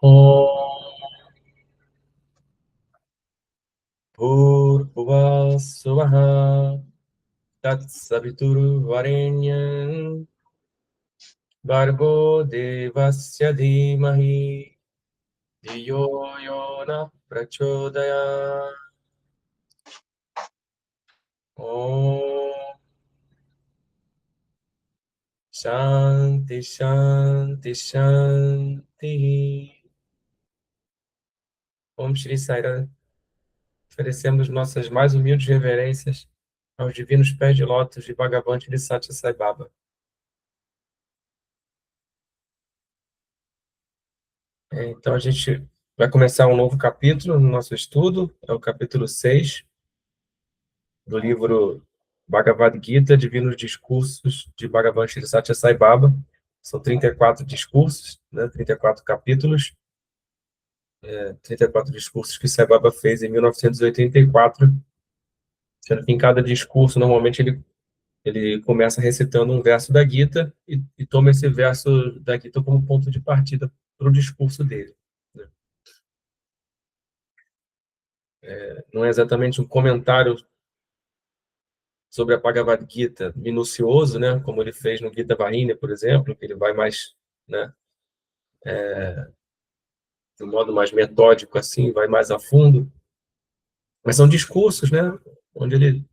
Om Bhurvuvah Suvah Tatsavituruvarenyam Bhargo Devasya Dhimahi Dhiyo Yona Prachodayat. Om Shanti Shanti Shanti. Om Shri Sai. Oferecemos nossas mais humildes reverências aos divinos pés de lótus de Bhagavan Shri Satya Sai Baba. Então, a gente vai começar um novo capítulo no nosso estudo, é o capítulo 6 do livro Bhagavad Gita, Divinos Discursos de Bhagavan Shri Satya Sai Baba. São 34 discursos, né, 34 capítulos, 34 discursos que Sai Baba fez em 1984, sendo que em cada discurso, normalmente, ele começa recitando um verso da Gita e toma esse verso da Gita como ponto de partida para o discurso dele. Não é exatamente um comentário sobre a Bhagavad Gita minucioso, né, como ele fez no Gita Varina, por exemplo, que ele vai mais, né, de um modo mais metódico, assim, vai mais a fundo. Mas são discursos, né, onde ele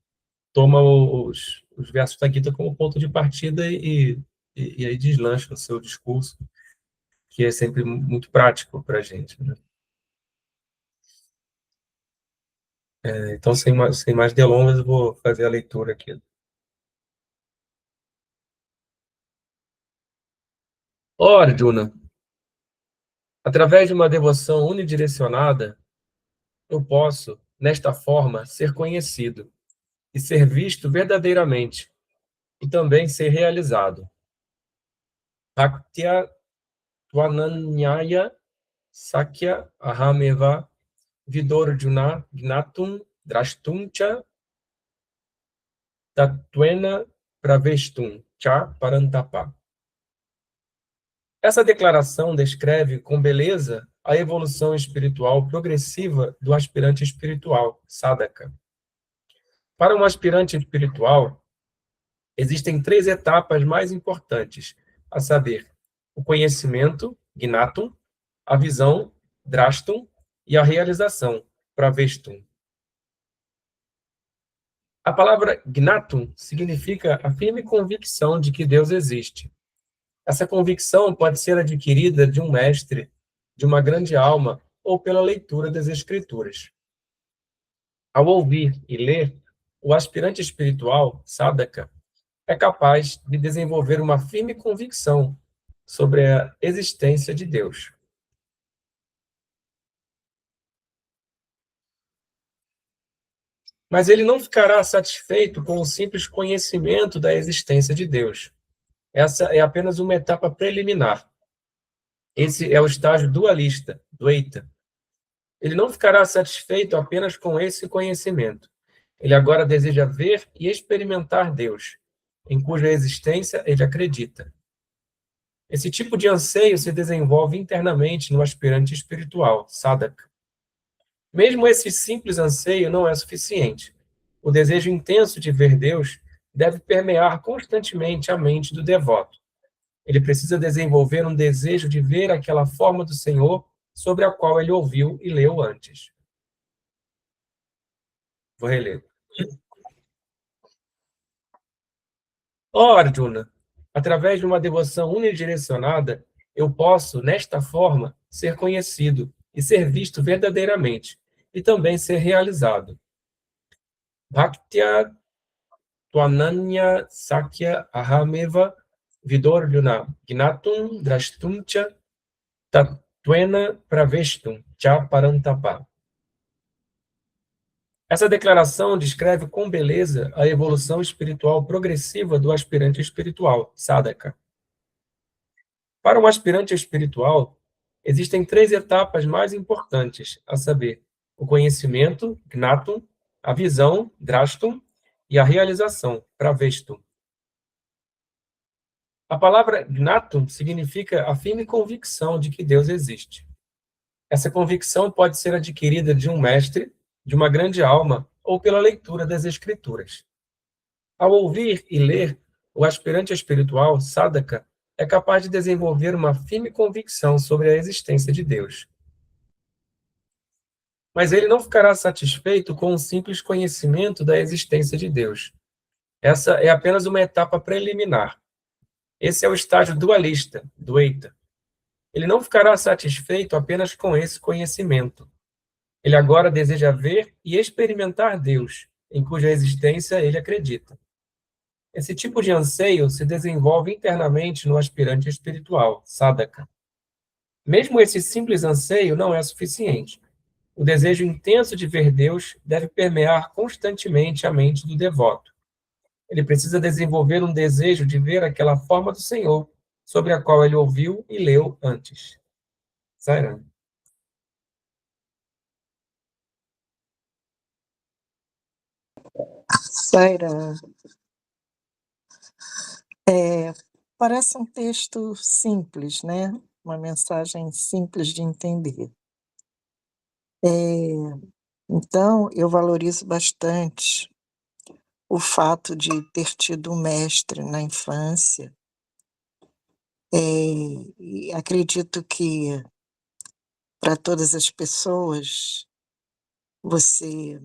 toma os versos da Gita como ponto de partida e aí deslancha o seu discurso, que é sempre muito prático para a gente, né? Então, sem mais delongas, eu vou fazer a leitura aqui. Ó Arjuna, através de uma devoção unidirecionada, eu posso, nesta forma, ser conhecido e ser visto verdadeiramente, e também ser realizado. Bhaktya Tvananyaya Sakya Ahameva Vidorjuna Gnatum Drashtumcha Tattvena Praveshtum Cha Parantapa. Essa declaração descreve com beleza a evolução espiritual progressiva do aspirante espiritual, sadhaka. Para um aspirante espiritual, existem 3 etapas mais importantes, a saber, o conhecimento, gnatum, a visão, drashtum, e a realização, praveshtum. A palavra gnatum significa a firme convicção de que Deus existe. Essa convicção pode ser adquirida de um mestre, de uma grande alma, ou pela leitura das Escrituras. Ao ouvir e ler, o aspirante espiritual, sadhaka, é capaz de desenvolver uma firme convicção sobre a existência de Deus. Mas ele não ficará satisfeito com o simples conhecimento da existência de Deus. Essa é apenas uma etapa preliminar. Esse é o estágio dualista, Dvaita. Ele não ficará satisfeito apenas com esse conhecimento. Ele agora deseja ver e experimentar Deus, em cuja existência ele acredita. Esse tipo de anseio se desenvolve internamente no aspirante espiritual, sadhaka. Mesmo esse simples anseio não é suficiente. O desejo intenso de ver Deus deve permear constantemente a mente do devoto. Ele precisa desenvolver um desejo de ver aquela forma do Senhor sobre a qual ele ouviu e leu antes. Vou reler. Ó Arjuna, através de uma devoção unidirecionada, eu posso, nesta forma, ser conhecido e ser visto verdadeiramente, e também ser realizado. Bhaktya Tvananya Sakya Ahameva Vidorjuna Gnatum Drashtumcha Tattvena Praveshtum Cha Parantapa. Essa declaração descreve com beleza a evolução espiritual progressiva do aspirante espiritual, sadhaka. Para um aspirante espiritual, existem 3 etapas mais importantes, a saber, o conhecimento, gnatum, a visão, drashtum, e a realização, praveshtum. A palavra gnatum significa a firme convicção de que Deus existe. Essa convicção pode ser adquirida de um mestre, de uma grande alma ou pela leitura das Escrituras. Ao ouvir e ler, o aspirante espiritual, sadhaka, é capaz de desenvolver uma firme convicção sobre a existência de Deus. Mas ele não ficará satisfeito com o simples conhecimento da existência de Deus. Essa é apenas uma etapa preliminar. Esse é o estágio dualista, Dvaita. Ele não ficará satisfeito apenas com esse conhecimento. Ele agora deseja ver e experimentar Deus, em cuja existência ele acredita. Esse tipo de anseio se desenvolve internamente no aspirante espiritual, sadhaka. Mesmo esse simples anseio não é suficiente. O desejo intenso de ver Deus deve permear constantemente a mente do devoto. Ele precisa desenvolver um desejo de ver aquela forma do Senhor sobre a qual ele ouviu e leu antes. Sairam. Saira, parece um texto simples, né? Uma mensagem simples de entender. Então, eu valorizo bastante o fato de ter tido um mestre na infância. E acredito que para todas as pessoas, você,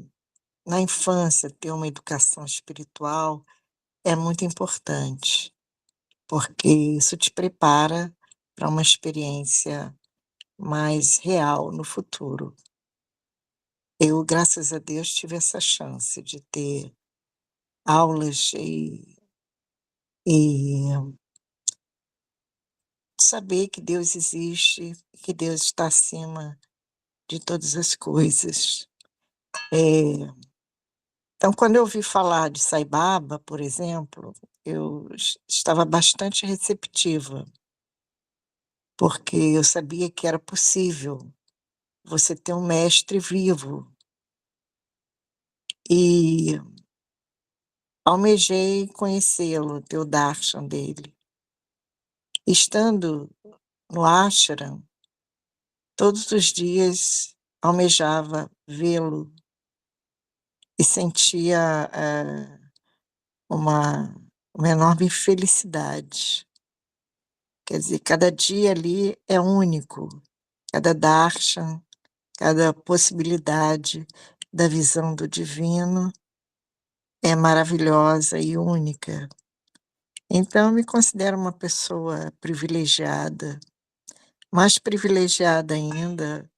na infância, ter uma educação espiritual é muito importante, porque isso te prepara para uma experiência mais real no futuro. Eu, graças a Deus, tive essa chance de ter aulas e saber que Deus existe, que Deus está acima de todas as coisas. Então, quando eu ouvi falar de Sai Baba, por exemplo, eu estava bastante receptiva, porque eu sabia que era possível você ter um mestre vivo. E almejei conhecê-lo, ter o darshan dele. Estando no ashram, todos os dias almejava vê-lo e sentia uma, uma enorme felicidade. Quer dizer, cada dia ali é único, cada darshan, cada possibilidade da visão do divino é maravilhosa e única. Então, eu me considero uma pessoa privilegiada, mais privilegiada ainda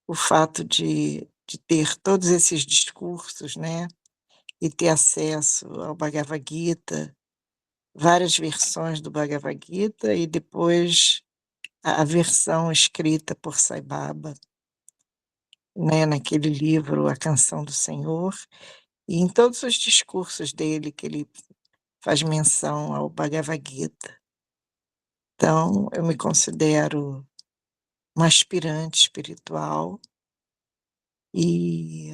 o fato de ter todos esses discursos, né, e ter acesso ao Bhagavad Gita, várias versões do Bhagavad Gita e depois a versão escrita por Sai Baba, né, naquele livro A Canção do Senhor, e em todos os discursos dele que ele faz menção ao Bhagavad Gita. Então, eu me considero uma aspirante espiritual e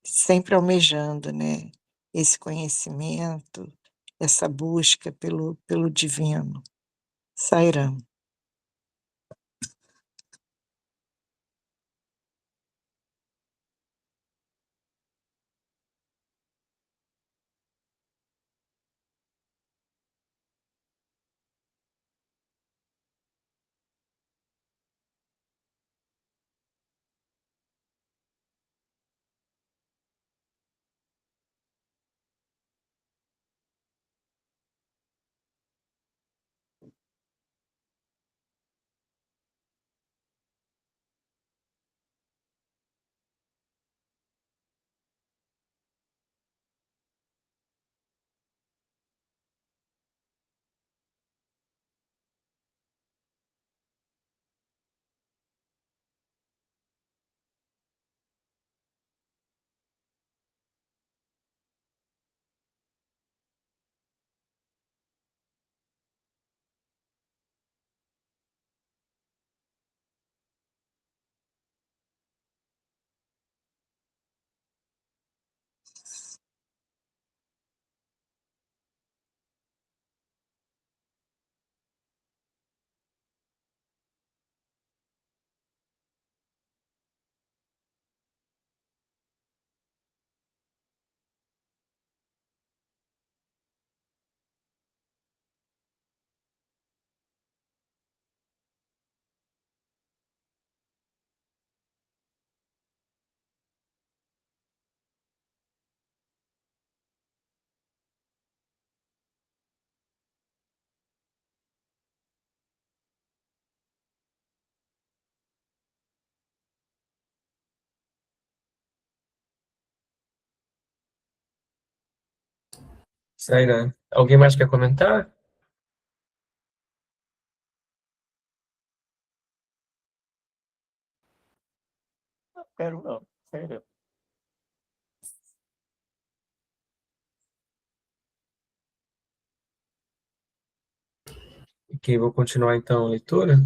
sempre almejando, né, esse conhecimento, essa busca pelo divino. Sairam. Saira, alguém mais quer comentar? Quero não. Sério. Ok, vou continuar então a leitura.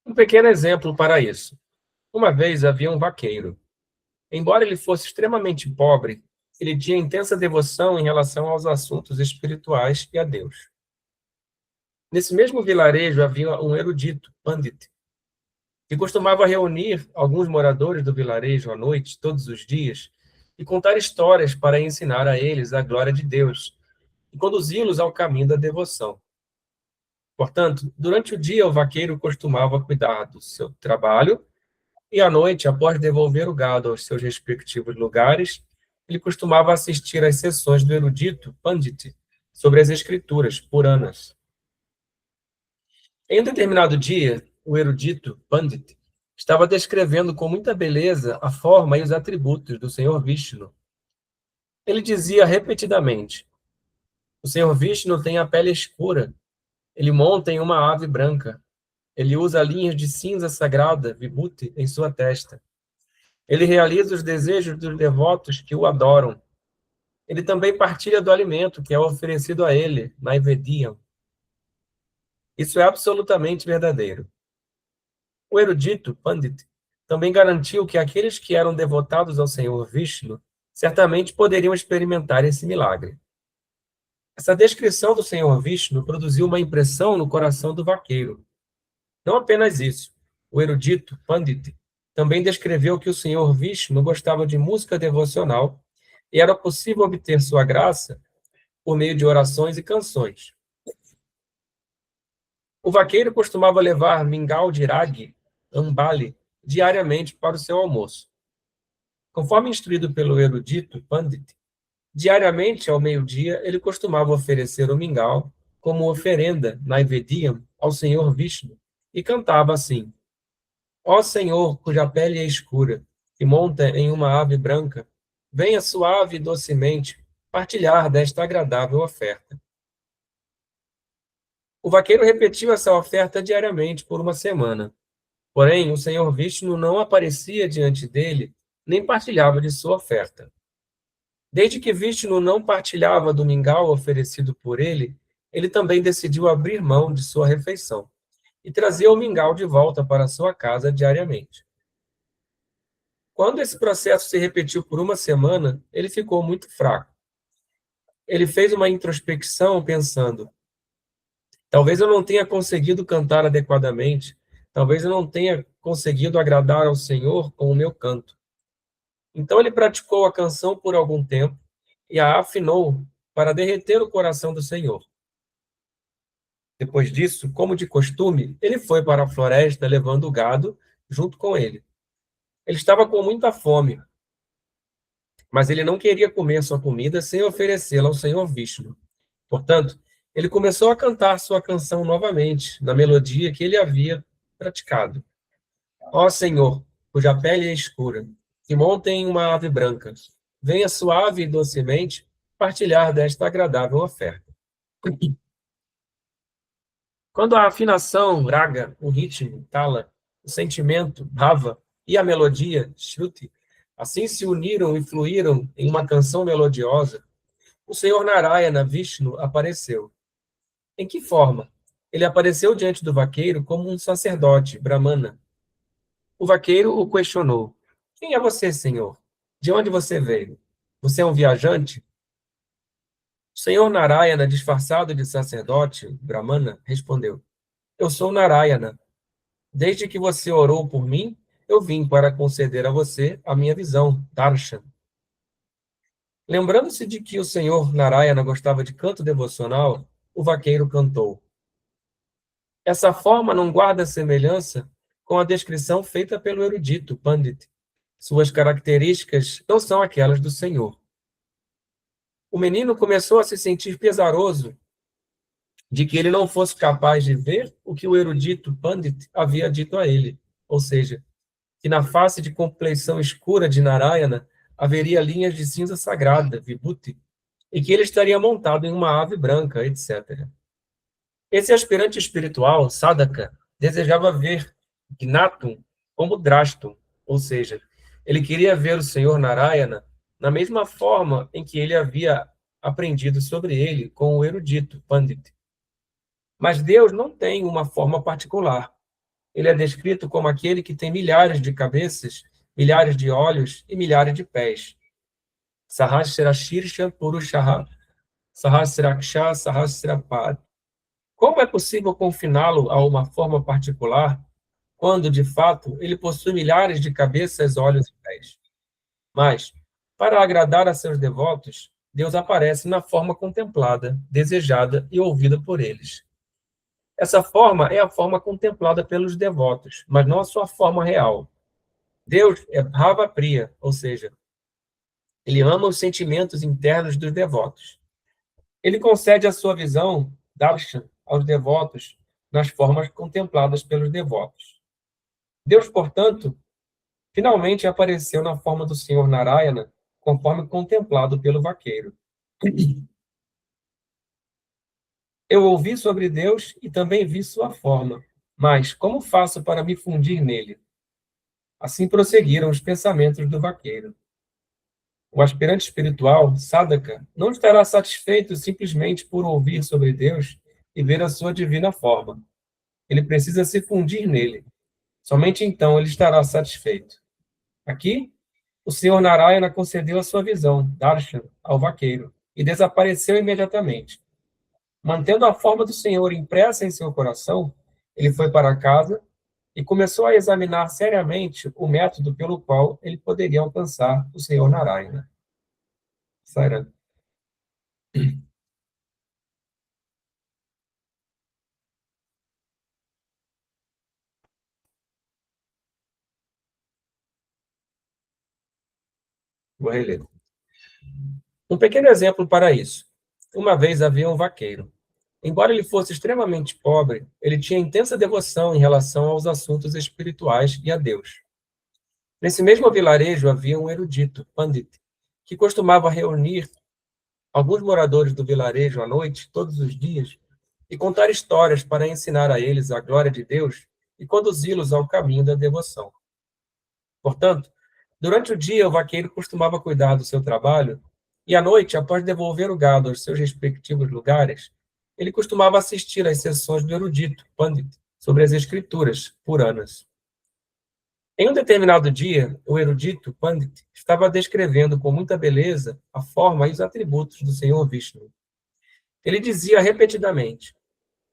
Um pequeno exemplo para isso. Uma vez havia um vaqueiro. Embora ele fosse extremamente pobre, ele tinha intensa devoção em relação aos assuntos espirituais e a Deus. Nesse mesmo vilarejo havia um erudito, Pandit, que costumava reunir alguns moradores do vilarejo à noite, todos os dias, e contar histórias para ensinar a eles a glória de Deus e conduzi-los ao caminho da devoção. Portanto, durante o dia, o vaqueiro costumava cuidar do seu trabalho e à noite, após devolver o gado aos seus respectivos lugares, ele costumava assistir às sessões do erudito Pandit sobre as escrituras Puranas. Em um determinado dia, o erudito Pandit estava descrevendo com muita beleza a forma e os atributos do Senhor Vishnu. Ele dizia repetidamente: o Senhor Vishnu tem a pele escura, ele monta em uma ave branca, ele usa linhas de cinza sagrada, vibhuti, em sua testa. Ele realiza os desejos dos devotos que o adoram. Ele também partilha do alimento que é oferecido a ele, Naivediyam. Isso é absolutamente verdadeiro. O erudito, Pandit, também garantiu que aqueles que eram devotados ao Senhor Vishnu certamente poderiam experimentar esse milagre. Essa descrição do Senhor Vishnu produziu uma impressão no coração do vaqueiro. Não apenas isso, o erudito, Pandit, também descreveu que o Senhor Vishnu gostava de música devocional e era possível obter sua graça por meio de orações e canções. O vaqueiro costumava levar mingau de ragi, ambali, diariamente para o seu almoço. Conforme instruído pelo erudito Pandit, diariamente ao meio-dia ele costumava oferecer o mingau como oferenda, Naivediyam, ao Senhor Vishnu, e cantava assim: ó Senhor, cuja pele é escura, que monta em uma ave branca, venha suave e docemente partilhar desta agradável oferta. O vaqueiro repetiu essa oferta diariamente por uma semana. Porém, o Senhor Vishnu não aparecia diante dele, nem partilhava de sua oferta. Desde que Vishnu não partilhava do mingau oferecido por ele, ele também decidiu abrir mão de sua refeição e trazer o mingau de volta para sua casa diariamente. Quando esse processo se repetiu por uma semana, ele ficou muito fraco. Ele fez uma introspecção pensando: talvez eu não tenha conseguido cantar adequadamente, talvez eu não tenha conseguido agradar ao Senhor com o meu canto. Então ele praticou a canção por algum tempo e a afinou para derreter o coração do Senhor. Depois disso, como de costume, ele foi para a floresta levando o gado junto com ele. Ele estava com muita fome, mas ele não queria comer sua comida sem oferecê-la ao Senhor Vishnu. Portanto, ele começou a cantar sua canção novamente, na melodia que ele havia praticado. Ó Senhor, cuja pele é escura, que monta em uma ave branca, venha suave e docemente partilhar desta agradável oferta. Quando a afinação, raga, o ritmo, tala, o sentimento, bhava, e a melodia, shruti, assim se uniram e fluíram em uma canção melodiosa, o Senhor Narayana Vishnu apareceu. Em que forma? Ele apareceu diante do vaqueiro como um sacerdote, brahmana. O vaqueiro o questionou: quem é você, senhor? De onde você veio? Você é um viajante? O senhor Narayana, disfarçado de sacerdote, brahmana, respondeu: eu sou Narayana. Desde que você orou por mim, eu vim para conceder a você a minha visão, darshan. Lembrando-se de que o senhor Narayana gostava de canto devocional, o vaqueiro cantou. Essa forma não guarda semelhança com a descrição feita pelo erudito Pandit. Suas características não são aquelas do Senhor. O menino começou a se sentir pesaroso de que ele não fosse capaz de ver o que o erudito Pandit havia dito a ele, ou seja, que na face de compleição escura de Narayana haveria linhas de cinza sagrada, Vibhuti, e que ele estaria montado em uma ave branca, etc. Esse aspirante espiritual, Sadhaka, desejava ver Gnatum como Drashtum, ou seja, ele queria ver o Senhor Narayana na mesma forma em que ele havia aprendido sobre ele com o erudito Pandit. Mas Deus não tem uma forma particular. Ele é descrito como aquele que tem milhares de cabeças, milhares de olhos e milhares de pés. Sahasra Shirsha Purushaha, Sahasraksha Sahasrapad. Como é possível confiná-lo a uma forma particular, quando, de fato, ele possui milhares de cabeças, olhos e pés? Mas, para agradar a seus devotos, Deus aparece na forma contemplada, desejada e ouvida por eles. Essa forma é a forma contemplada pelos devotos, mas não a sua forma real. Deus é Bhava Priya, ou seja, ele ama os sentimentos internos dos devotos. Ele concede a sua visão, darshan, aos devotos nas formas contempladas pelos devotos. Deus, portanto, finalmente apareceu na forma do Senhor Narayana, conforme contemplado pelo vaqueiro. Eu ouvi sobre Deus e também vi sua forma, mas como faço para me fundir nele? Assim prosseguiram os pensamentos do vaqueiro. O aspirante espiritual, Sadhaka, não estará satisfeito simplesmente por ouvir sobre Deus e ver a sua divina forma. Ele precisa se fundir nele. Somente então ele estará satisfeito. Aqui, o Senhor Narayana concedeu a sua visão, darshan, ao vaqueiro, e desapareceu imediatamente. Mantendo a forma do Senhor impressa em seu coração, ele foi para casa e começou a examinar seriamente o método pelo qual ele poderia alcançar o Senhor Narayana. Sairã. Vou reler. Um pequeno exemplo para isso. Uma vez havia um vaqueiro. Embora ele fosse extremamente pobre, ele tinha intensa devoção em relação aos assuntos espirituais e a Deus. Nesse mesmo vilarejo havia um erudito, Pandit, que costumava reunir alguns moradores do vilarejo à noite, todos os dias, e contar histórias para ensinar a eles a glória de Deus e conduzi-los ao caminho da devoção. Portanto, durante o dia, o vaqueiro costumava cuidar do seu trabalho, e à noite, após devolver o gado aos seus respectivos lugares, ele costumava assistir às sessões do erudito, Pandit, sobre as escrituras, Puranas. Em um determinado dia, o erudito, Pandit, estava descrevendo com muita beleza a forma e os atributos do Senhor Vishnu. Ele dizia repetidamente: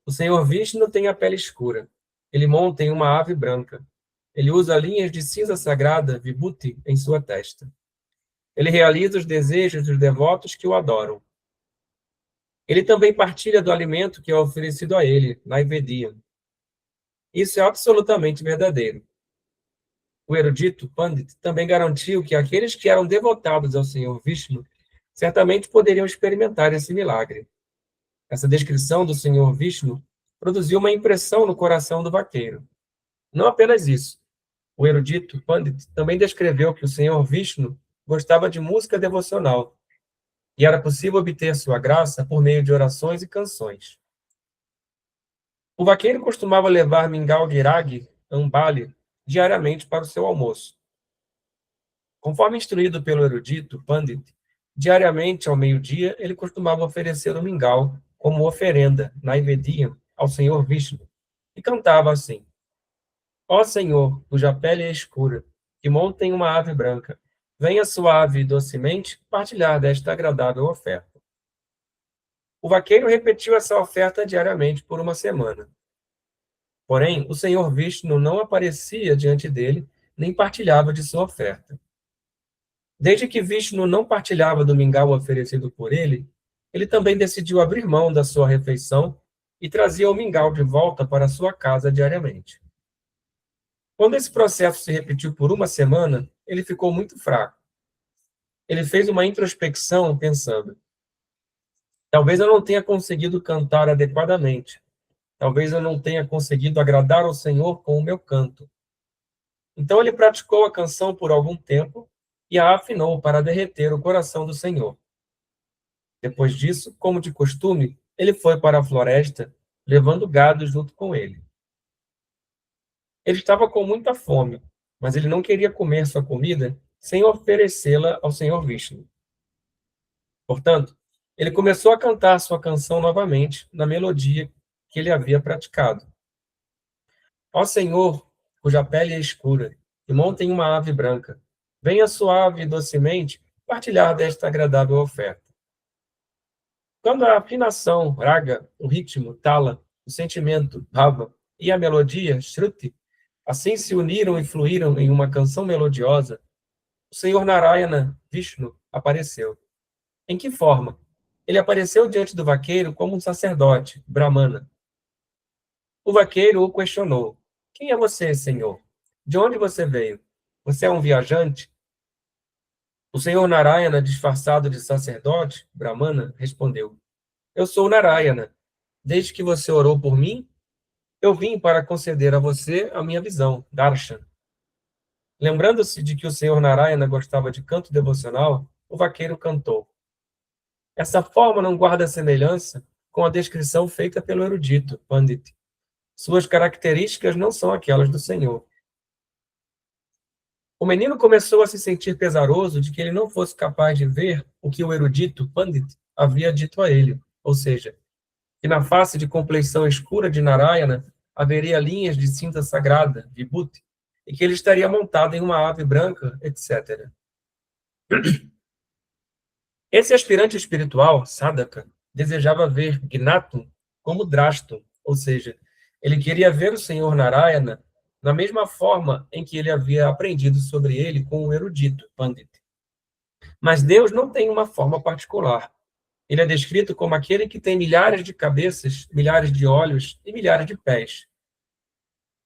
o Senhor Vishnu tem a pele escura. Ele monta em uma ave branca. Ele usa linhas de cinza sagrada, Vibhuti, em sua testa. Ele realiza os desejos dos devotos que o adoram. Ele também partilha do alimento que é oferecido a ele, Naivediyam. Isso é absolutamente verdadeiro. O erudito Pandit também garantiu que aqueles que eram devotados ao Senhor Vishnu certamente poderiam experimentar esse milagre. Essa descrição do Senhor Vishnu produziu uma impressão no coração do vaqueiro. Não apenas isso. O erudito Pandit também descreveu que o Senhor Vishnu gostava de música devocional e era possível obter sua graça por meio de orações e canções. O vaqueiro costumava levar mingau girag, ambali, diariamente para o seu almoço. Conforme instruído pelo erudito Pandit, diariamente ao meio-dia ele costumava oferecer o mingau como oferenda, Naivediyam, ao Senhor Vishnu, e cantava assim: ó Senhor, cuja pele é escura, que monta em uma ave branca, venha suave e docemente partilhar desta agradável oferta. O vaqueiro repetiu essa oferta diariamente por uma semana. Porém, o Senhor Vishnu não aparecia diante dele, nem partilhava de sua oferta. Desde que Vishnu não partilhava do mingau oferecido por ele, ele também decidiu abrir mão da sua refeição e trazia o mingau de volta para sua casa diariamente. Quando esse processo se repetiu por uma semana, ele ficou muito fraco. Ele fez uma introspecção pensando: Talvez eu não tenha conseguido cantar adequadamente. Talvez eu não tenha conseguido agradar ao Senhor com o meu canto. Então ele praticou a canção por algum tempo e a afinou para derreter o coração do Senhor. Depois disso, como de costume, ele foi para a floresta, levando gado junto com ele. Ele estava com muita fome, mas ele não queria comer sua comida sem oferecê-la ao Senhor Vishnu. Portanto, ele começou a cantar sua canção novamente na melodia que ele havia praticado. Ó Senhor, cuja pele é escura, e monta em uma ave branca, venha suave e docemente partilhar desta agradável oferta. Quando a afinação, raga, o ritmo, tala, o sentimento, bhava, e a melodia, shruti, assim se uniram e fluíram em uma canção melodiosa, o Senhor Narayana, Vishnu, apareceu. Em que forma? Ele apareceu diante do vaqueiro como um sacerdote, brahmana. O vaqueiro o questionou. Quem é você, senhor? De onde você veio? Você é um viajante? O senhor Narayana, disfarçado de sacerdote, brahmana, respondeu. Eu sou Narayana. Desde que você orou por mim, eu vim para conceder a você a minha visão, darshan. Lembrando-se de que o senhor Narayana gostava de canto devocional, o vaqueiro cantou. Essa forma não guarda semelhança com a descrição feita pelo erudito, Pandit. Suas características não são aquelas do Senhor. O menino começou a se sentir pesaroso de que ele não fosse capaz de ver o que o erudito, Pandit, havia dito a ele, ou seja, que na face de compleição escura de Narayana haveria linhas de cinta sagrada, Vibhuti, e que ele estaria montado em uma ave branca, etc. Esse aspirante espiritual, Sadhaka, desejava ver Gnatum como Drashtum, ou seja, ele queria ver o Senhor Narayana na mesma forma em que ele havia aprendido sobre ele com o erudito Pandit. Mas Deus não tem uma forma particular. Ele é descrito como aquele que tem milhares de cabeças, milhares de olhos e milhares de pés.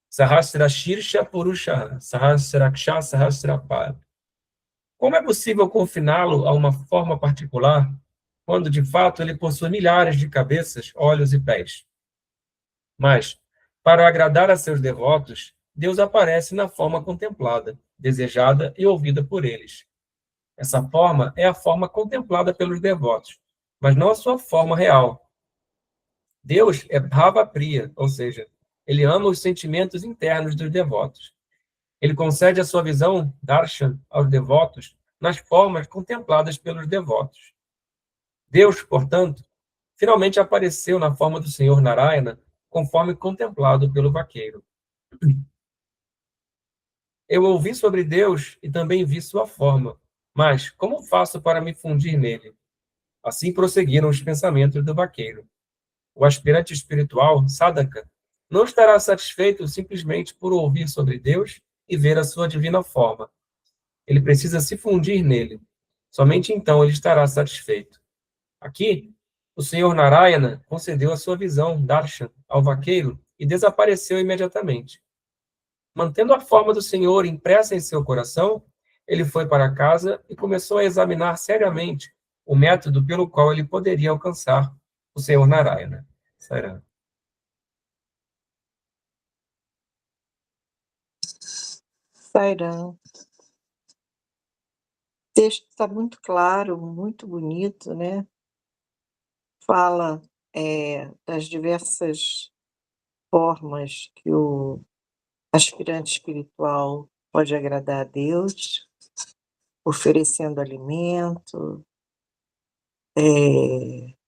Sahasra Shirsha Purusha, Sahasraksha Sahasrapad. Como é possível confiná-lo a uma forma particular, quando de fato ele possui milhares de cabeças, olhos e pés? Mas, para agradar a seus devotos, Deus aparece na forma contemplada, desejada e ouvida por eles. Essa forma é a forma contemplada pelos devotos, mas não a sua forma real. Deus é Bhava Priya, ou seja, ele ama os sentimentos internos dos devotos. Ele concede a sua visão, darshan, aos devotos nas formas contempladas pelos devotos. Deus, portanto, finalmente apareceu na forma do Senhor Narayana, conforme contemplado pelo vaqueiro. Eu ouvi sobre Deus e também vi sua forma, mas como faço para me fundir nele? Assim prosseguiram os pensamentos do vaqueiro. O aspirante espiritual, Sadhaka, não estará satisfeito simplesmente por ouvir sobre Deus e ver a sua divina forma. Ele precisa se fundir nele. Somente então ele estará satisfeito. Aqui, o Senhor Narayana concedeu a sua visão, darshan, ao vaqueiro e desapareceu imediatamente. Mantendo a forma do Senhor impressa em seu coração, ele foi para casa e começou a examinar seriamente o método pelo qual ele poderia alcançar o Senhor Narayana. Sairá. Sairam. O texto está muito claro, muito bonito, né? Fala das diversas formas que o aspirante espiritual pode agradar a Deus, oferecendo alimento,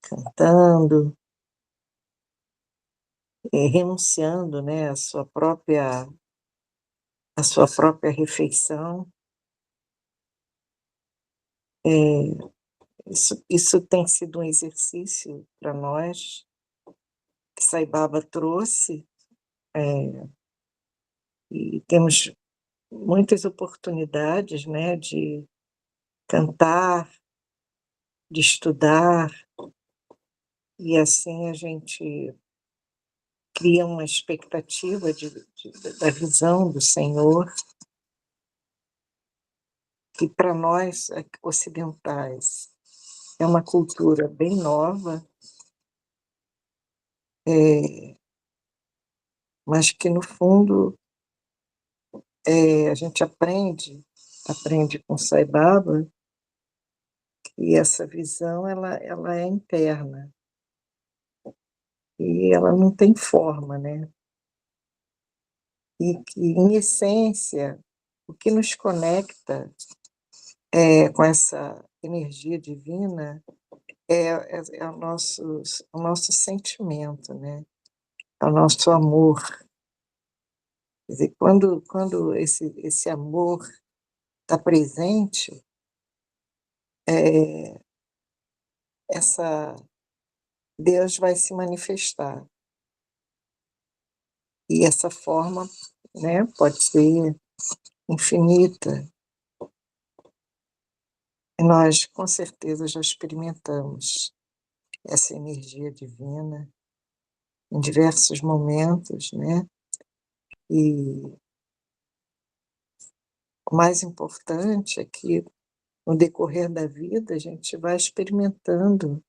cantando, renunciando, né, a sua própria refeição. Isso tem sido um exercício para nós, que Sai Baba trouxe, e temos muitas oportunidades, né, de cantar, de estudar, e assim a gente cria uma expectativa da visão do Senhor, que para nós ocidentais é uma cultura bem nova, mas que, no fundo, a gente aprende com Sai Baba, e essa visão ela é interna, e ela não tem forma, né? E que, em essência, o que nos conecta com essa energia divina é o nosso sentimento, né? É o nosso amor. Quer dizer, quando esse amor está presente, essa Deus vai se manifestar. E essa forma, né, pode ser infinita. E nós, com certeza, já experimentamos essa energia divina em diversos momentos, né? E o mais importante é que, no decorrer da vida, a gente vai experimentando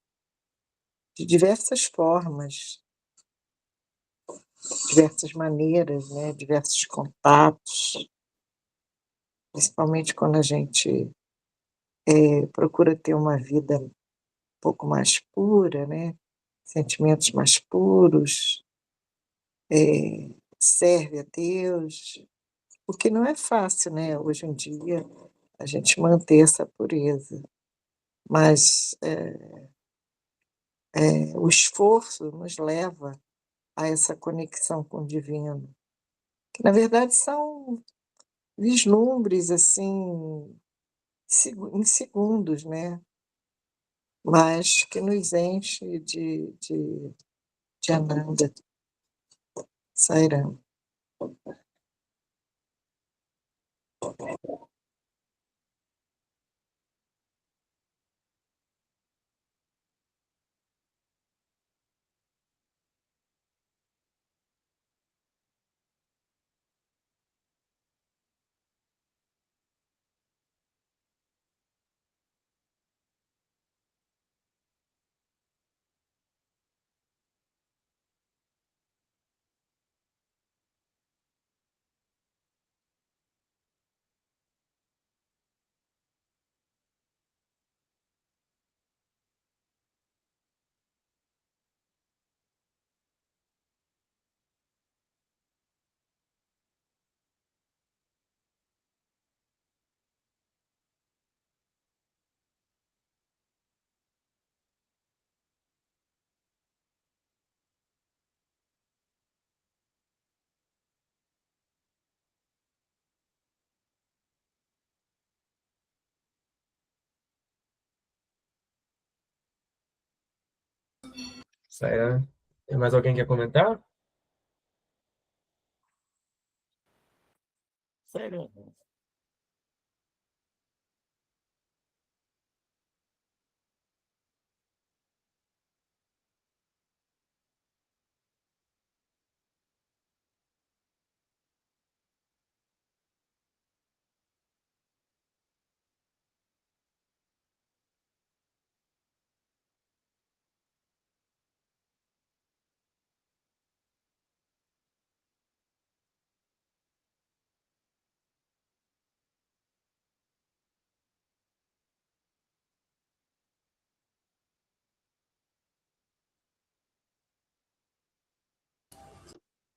de diversas formas, diversas maneiras, né? Diversos contatos, principalmente quando a gente procura ter uma vida um pouco mais pura, né? Sentimentos mais puros, serve a Deus, o que não é fácil, né? Hoje em dia, a gente manter essa pureza, mas o esforço nos leva a essa conexão com o divino, que na verdade são vislumbres assim em segundos, né? Mas que nos enche de Ananda, Sairam. Saira, tem mais alguém que quer comentar? Saira.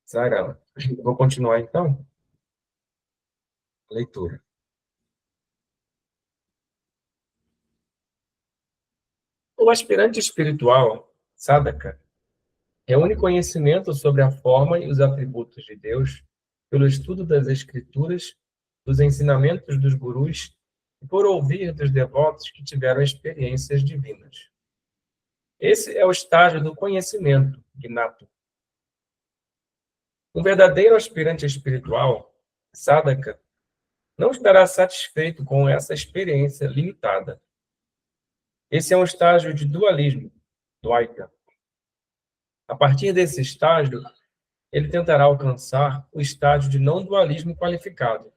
Saira, eu vou continuar então a leitura. O aspirante espiritual, sadhaka, reúne conhecimento sobre a forma e os atributos de Deus pelo estudo das Escrituras, dos ensinamentos dos gurus e por ouvir dos devotos que tiveram experiências divinas. Esse é o estágio do conhecimento, Gnato. Um verdadeiro aspirante espiritual, sadhaka, não estará satisfeito com essa experiência limitada. Esse é um estágio de dualismo, Dvaita. A partir desse estágio, ele tentará alcançar o estágio de não dualismo qualificado,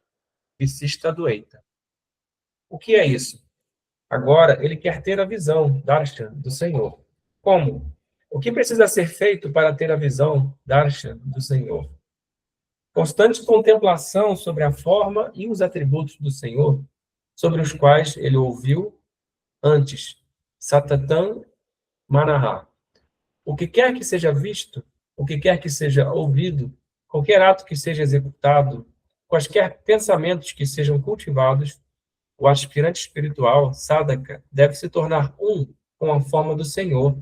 Visishta Dvaita. O que é isso? Agora, ele quer ter a visão, darshan, do Senhor. Como? O que precisa ser feito para ter a visão, darshan, do Senhor? Constante contemplação sobre a forma e os atributos do Senhor, sobre os quais ele ouviu antes. Satatan Manaha. O que quer que seja visto, o que quer que seja ouvido, qualquer ato que seja executado, quaisquer pensamentos que sejam cultivados, o aspirante espiritual, sadhaka, deve se tornar um com a forma do Senhor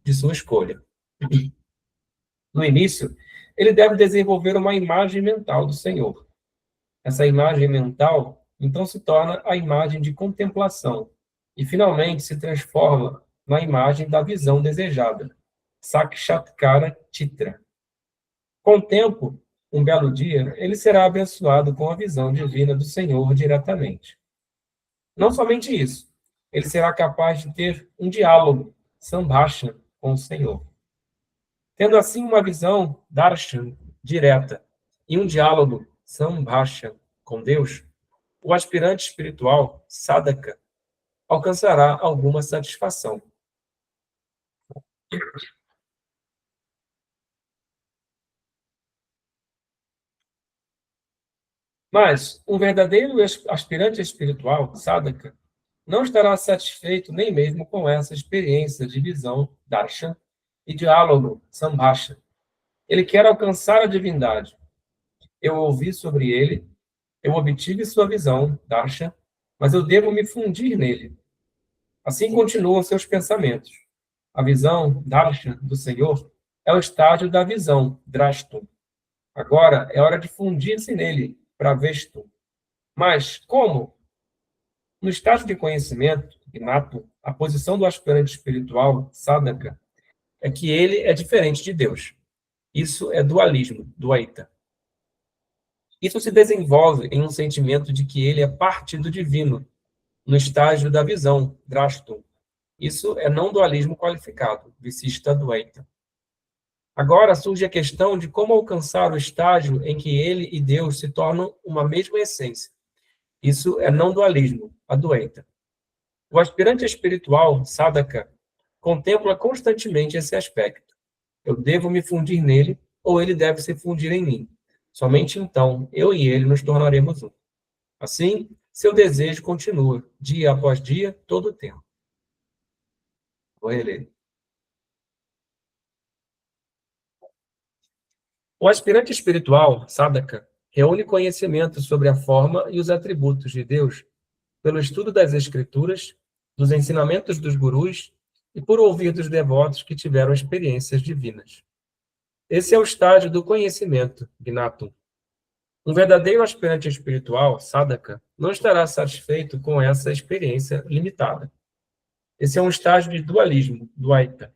de sua escolha. No início, ele deve desenvolver uma imagem mental do Senhor. Essa imagem mental, então, se torna a imagem de contemplação e, finalmente, se transforma na imagem da visão desejada, Sakshatkara Chitra. Com o tempo, um belo dia, ele será abençoado com a visão divina do Senhor diretamente. Não somente isso, ele será capaz de ter um diálogo, Sambhashana, com o Senhor. Tendo assim uma visão, Darshan, direta, e um diálogo, Sambhashana, com Deus, o aspirante espiritual, Sadhaka, alcançará alguma satisfação. Mas um verdadeiro aspirante espiritual, Sadhaka, não estará satisfeito nem mesmo com essa experiência de visão, darshan, e diálogo, sambhashana. Ele quer alcançar a divindade. Eu ouvi sobre ele, eu obtive sua visão, darshan, mas eu devo me fundir nele. Assim continuam seus pensamentos. A visão, darshan, do Senhor é o estágio da visão, drashtum. Agora é hora de fundir-se nele, praveshtum. Mas como? No estágio de conhecimento inato, a posição do aspirante espiritual, sadhaka, é que ele é diferente de Deus. Isso é dualismo, duaita. Isso se desenvolve em um sentimento de que ele é parte do divino, no estágio da visão, drashtum. Isso é não dualismo qualificado, visista duaita. Agora surge a questão de como alcançar o estágio em que ele e Deus se tornam uma mesma essência. Isso é não dualismo, adueita. O aspirante espiritual, sadhaka, contempla constantemente esse aspecto. Eu devo me fundir nele, ou ele deve se fundir em mim. Somente então, eu e ele nos tornaremos um. Assim, seu desejo continua, dia após dia, todo o tempo. Vou reler. O aspirante espiritual, sadhaka, reúne conhecimento sobre a forma e os atributos de Deus pelo estudo das Escrituras, dos ensinamentos dos gurus e por ouvir dos devotos que tiveram experiências divinas. Esse é o estágio do conhecimento, Gnatum. Um verdadeiro aspirante espiritual, sadhaka, não estará satisfeito com essa experiência limitada. Esse é um estágio de dualismo, duaita.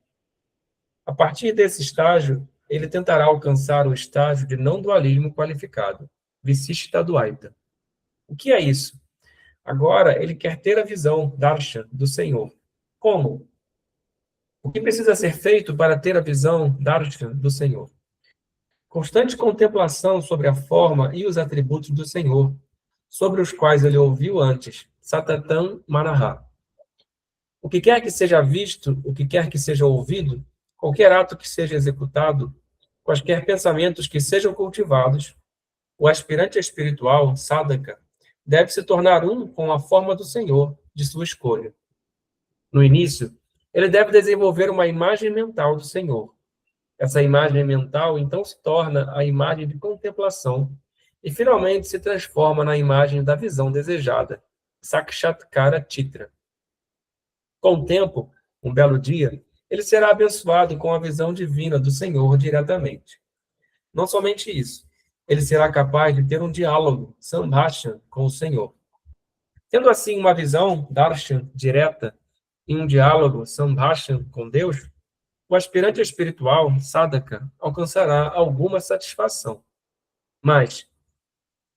A partir desse estágio, ele tentará alcançar o estágio de não dualismo qualificado, Visishta Duaita. O que é isso? Agora, ele quer ter a visão, darshan, do Senhor. Como? O que precisa ser feito para ter a visão, darshan, do Senhor? Constante contemplação sobre a forma e os atributos do Senhor, sobre os quais ele ouviu antes, Satatan Manaha. O que quer que seja visto, o que quer que seja ouvido, qualquer ato que seja executado, quaisquer pensamentos que sejam cultivados, o aspirante espiritual, sadhaka, deve se tornar um com a forma do Senhor, de sua escolha. No início, ele deve desenvolver uma imagem mental do Senhor. Essa imagem mental, então, se torna a imagem de contemplação e, finalmente, se transforma na imagem da visão desejada, Sakshatkara Chitra. Com o tempo, um belo dia, ele será abençoado com a visão divina do Senhor diretamente. Não somente isso, ele será capaz de ter um diálogo, Sambhashana, com o Senhor. Tendo assim uma visão, darshan, direta, e um diálogo, Sambhashana, com Deus, o aspirante espiritual, sadhaka, alcançará alguma satisfação. Mas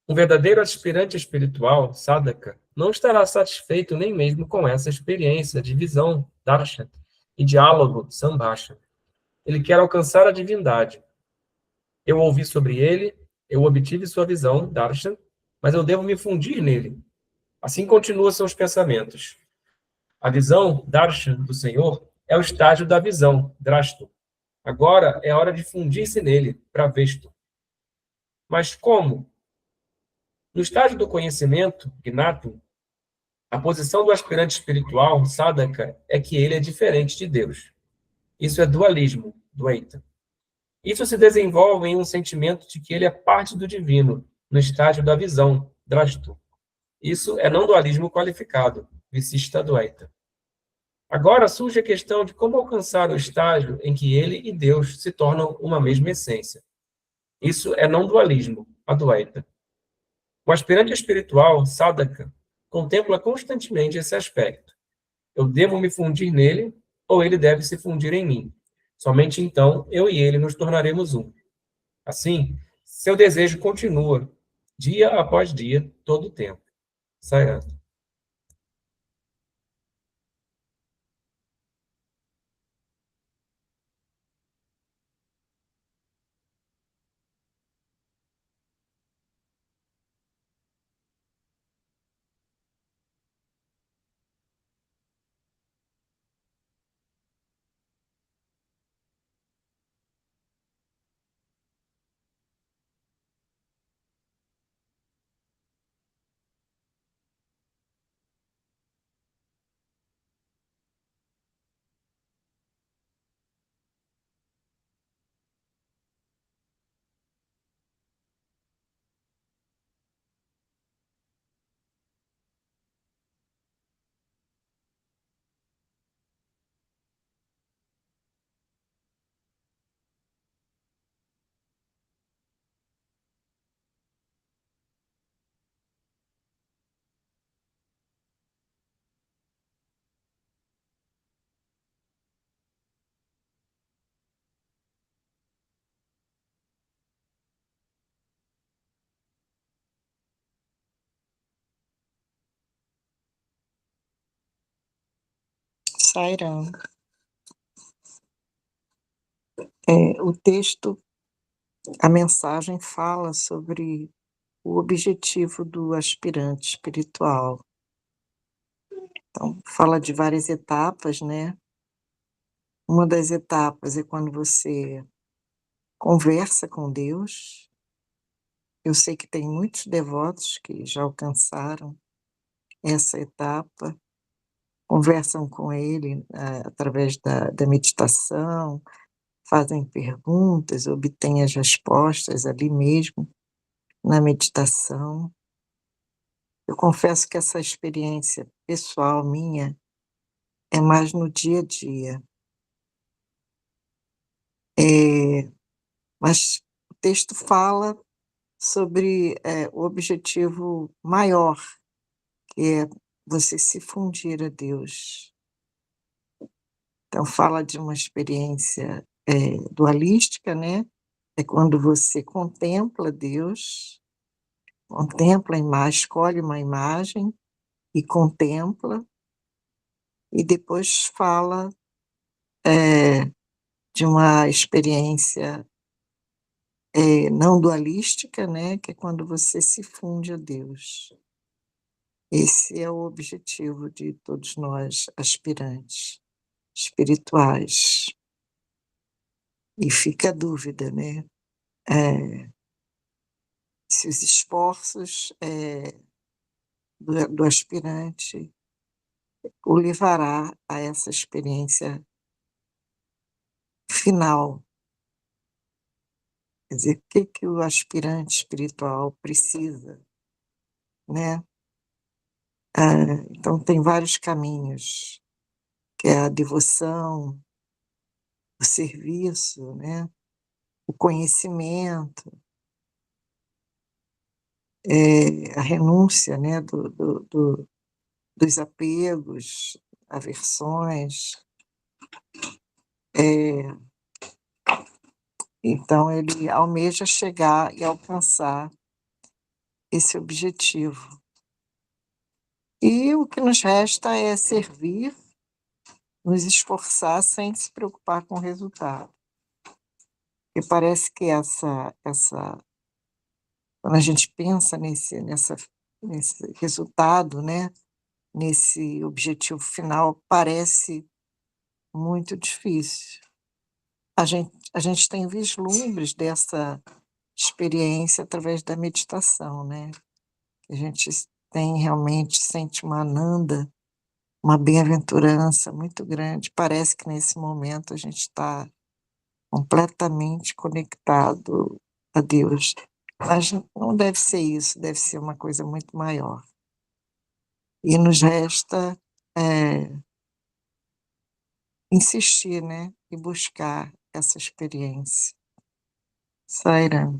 um verdadeiro aspirante espiritual, sadhaka, não estará satisfeito nem mesmo com essa experiência de visão, darshan, e diálogo, sambhashana. Ele quer alcançar a divindade. Eu ouvi sobre ele, eu obtive sua visão, darshan, mas eu devo me fundir nele. Assim continuam seus pensamentos. A visão, darshan, do Senhor, é o estágio da visão, drashtu. Agora é hora de fundir-se nele, pravesto. Mas como? No estágio do conhecimento, gnatu, a posição do aspirante espiritual, sadhaka, é que ele é diferente de Deus. Isso é dualismo, dvaita. Isso se desenvolve em um sentimento de que ele é parte do divino, no estágio da visão, drashtu. Isso é não dualismo qualificado, vicista dvaita. Agora surge a questão de como alcançar o estágio em que ele e Deus se tornam uma mesma essência. Isso é não dualismo, advaita. O aspirante espiritual, sadhaka, contempla constantemente esse aspecto. Eu devo me fundir nele ou ele deve se fundir em mim. Somente então eu e ele nos tornaremos um. Assim, seu desejo continua, dia após dia, todo o tempo. Sayadaw. Sairam. O texto, a mensagem fala sobre o objetivo do aspirante espiritual. Então, fala de várias etapas, né? Uma das etapas é quando você conversa com Deus. Eu sei que tem muitos devotos que já alcançaram essa etapa, conversam com Ele através da meditação, fazem perguntas, obtêm as respostas ali mesmo, na meditação. Eu confesso que essa experiência pessoal minha é mais no dia a dia. Mas o texto fala sobre o objetivo maior, que é você se fundir a Deus. Então, fala de uma experiência dualística, né? É quando você contempla Deus, contempla a imagem, escolhe uma imagem e contempla, e depois fala de uma experiência não dualística, né? Que é quando você se funde a Deus. Esse é o objetivo de todos nós, aspirantes espirituais. E fica a dúvida, né? Se os esforços do aspirante o levará a essa experiência final. Quer dizer, o que o aspirante espiritual precisa, né? Então, tem vários caminhos, que é a devoção, o serviço, né? O conhecimento, a renúncia, né? Dos apegos, aversões. Então, ele almeja chegar e alcançar esse objetivo. E o que nos resta é servir, nos esforçar sem se preocupar com o resultado. Porque parece que quando a gente pensa nesse resultado, né, nesse objetivo final parece muito difícil. A gente tem vislumbres dessa experiência através da meditação, né? A gente tem realmente, sente uma ananda, uma bem-aventurança muito grande. Parece que nesse momento a gente está completamente conectado a Deus. Mas não deve ser isso, deve ser uma coisa muito maior. E nos resta insistir, né? E buscar essa experiência. Saira.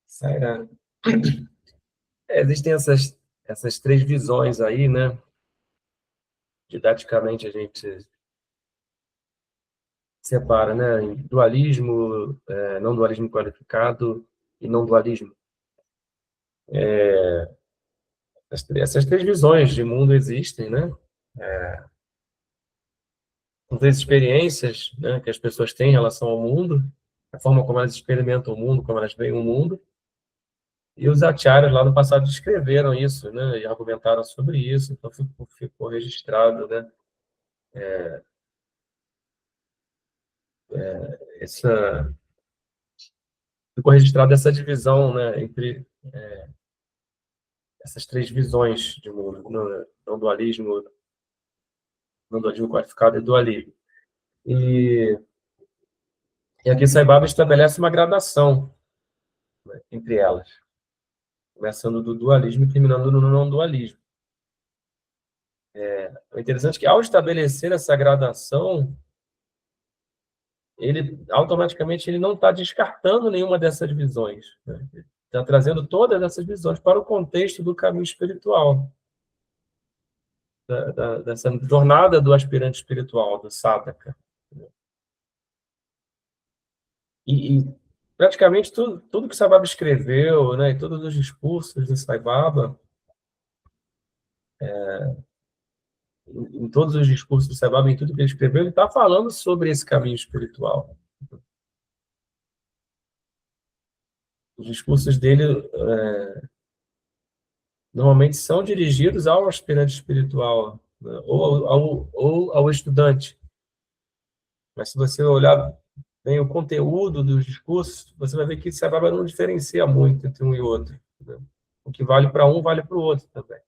Sairá. Existem essas três visões aí, né? Didaticamente a gente separa, né? Em dualismo, não dualismo qualificado e não dualismo. Essas três visões de mundo existem, né? São três experiências, né, que as pessoas têm em relação ao mundo, a forma como elas experimentam o mundo, como elas veem o mundo. E os acharyas lá no passado descreveram isso, né? E argumentaram sobre isso, então ficou registrado, né? Essa, ficou registrada essa divisão, né, entre essas três visões de mundo, não dualismo qualificado e dualismo. E, e aqui Sai Baba estabelece uma gradação, né, entre elas, começando do dualismo e terminando no não dualismo. O interessante é que, ao estabelecer essa gradação, ele automaticamente ele não está descartando nenhuma dessas visões, né? Está trazendo todas essas visões para o contexto do caminho espiritual, dessa jornada do aspirante espiritual, do sadhaka. E praticamente tudo que Sai Baba escreveu, né, e todos os discursos de Sai Baba, em todos os discursos de Sai Baba, em tudo que ele escreveu, ele está falando sobre esse caminho espiritual. Os discursos dele normalmente são dirigidos ao aspirante espiritual, né, ou ao estudante. Mas se você olhar bem o conteúdo dos discursos, você vai ver que Sai Baba não diferencia muito entre um e outro, né? O que vale para um, vale para o outro também.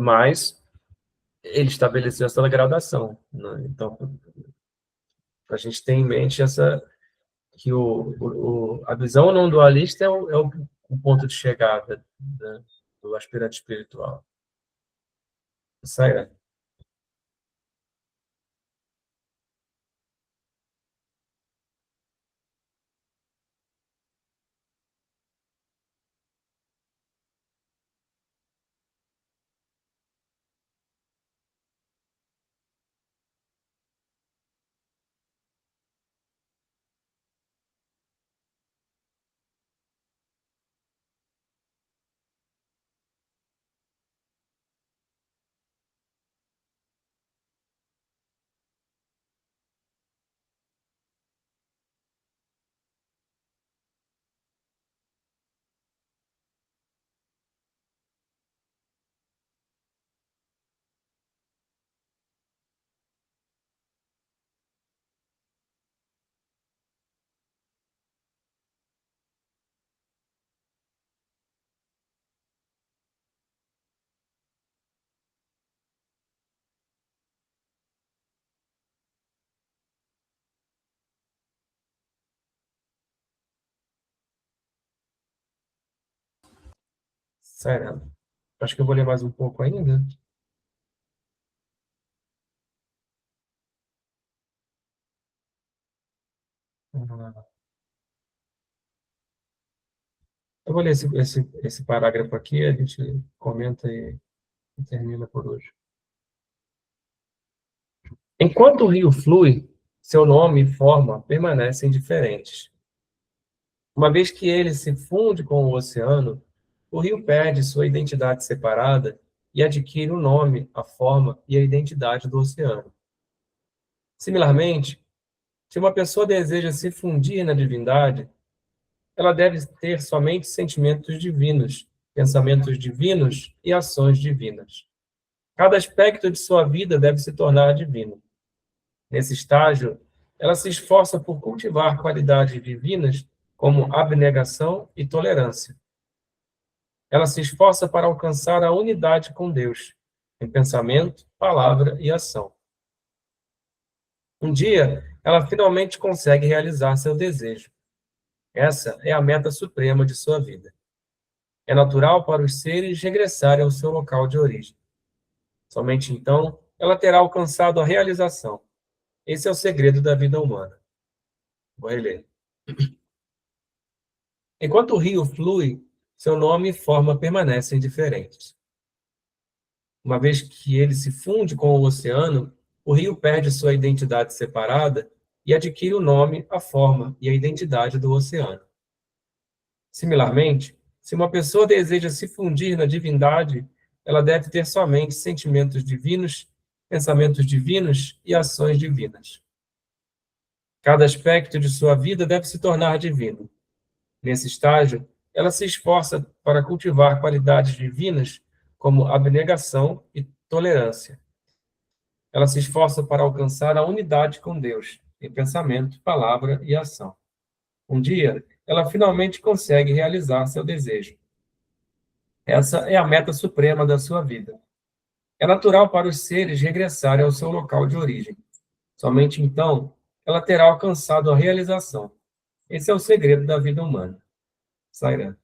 Mas ele estabeleceu essa gradação, né? Então, a gente tem em mente que a visão não dualista o ponto de chegada, né, do aspirante espiritual. Sai, Sério. Acho que eu vou ler mais um pouco ainda. Ah, eu vou ler esse parágrafo aqui, a gente comenta e termina por hoje. Enquanto o rio flui, seu nome e forma permanecem diferentes. Uma vez que ele se funde com o oceano, o rio perde sua identidade separada e adquire o nome, a forma e a identidade do oceano. Similarmente, se uma pessoa deseja se fundir na divindade, ela deve ter somente sentimentos divinos, pensamentos divinos e ações divinas. Cada aspecto de sua vida deve se tornar divino. Nesse estágio, ela se esforça por cultivar qualidades divinas como abnegação e tolerância. Ela se esforça para alcançar a unidade com Deus, em pensamento, palavra e ação. Um dia, ela finalmente consegue realizar seu desejo. Essa é a meta suprema de sua vida. É natural para os seres regressarem ao seu local de origem. Somente então ela terá alcançado a realização. Esse é o segredo da vida humana. Vou reler. Enquanto o rio flui, seu nome e forma permanecem diferentes. Uma vez que ele se funde com o oceano, o rio perde sua identidade separada e adquire o nome, a forma e a identidade do oceano. Similarmente, se uma pessoa deseja se fundir na divindade, ela deve ter somente sentimentos divinos, pensamentos divinos e ações divinas. Cada aspecto de sua vida deve se tornar divino. Nesse estágio, ela se esforça para cultivar qualidades divinas como abnegação e tolerância. Ela se esforça para alcançar a unidade com Deus, em pensamento, palavra e ação. Um dia, ela finalmente consegue realizar seu desejo. Essa é a meta suprema da sua vida. É natural para os seres regressarem ao seu local de origem. Somente então ela terá alcançado a realização. Esse é o segredo da vida humana. Sairá.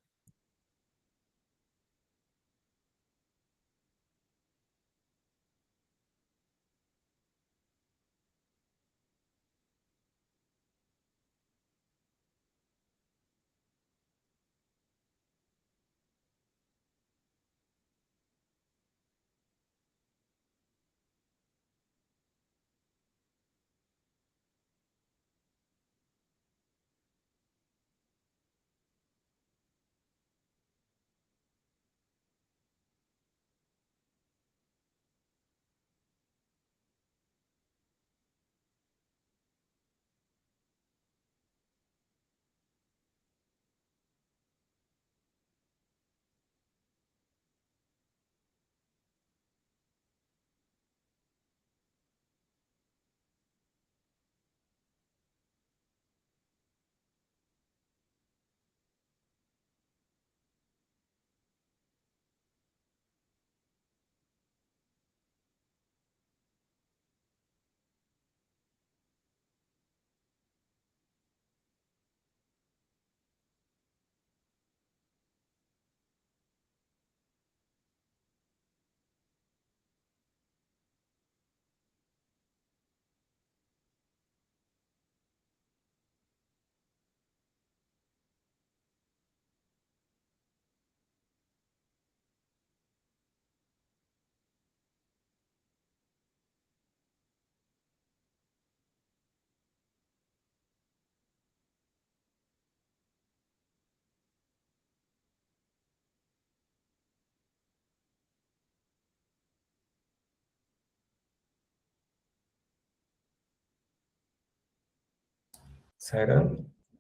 Sairá.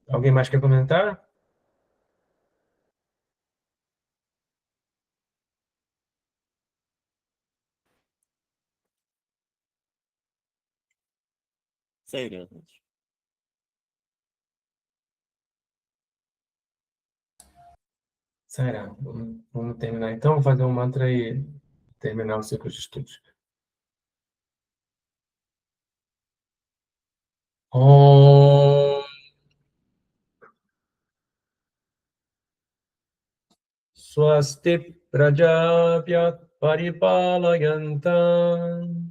Alguém mais quer comentar? Sairá. Sairá. Vamos terminar então. Vou fazer um mantra e terminar o ciclo de estudos. Om Swasti prajabhya paripalayantam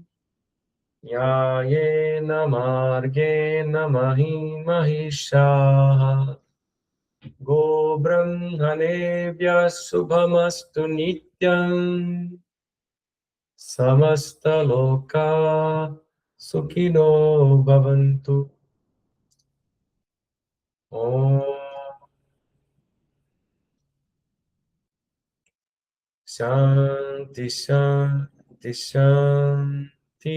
Yayena margena mahi mahisha Go brahmanebhya subhamastu nityam Samasta loka sukhino bhavantu. Om Shanti Shanti Shanti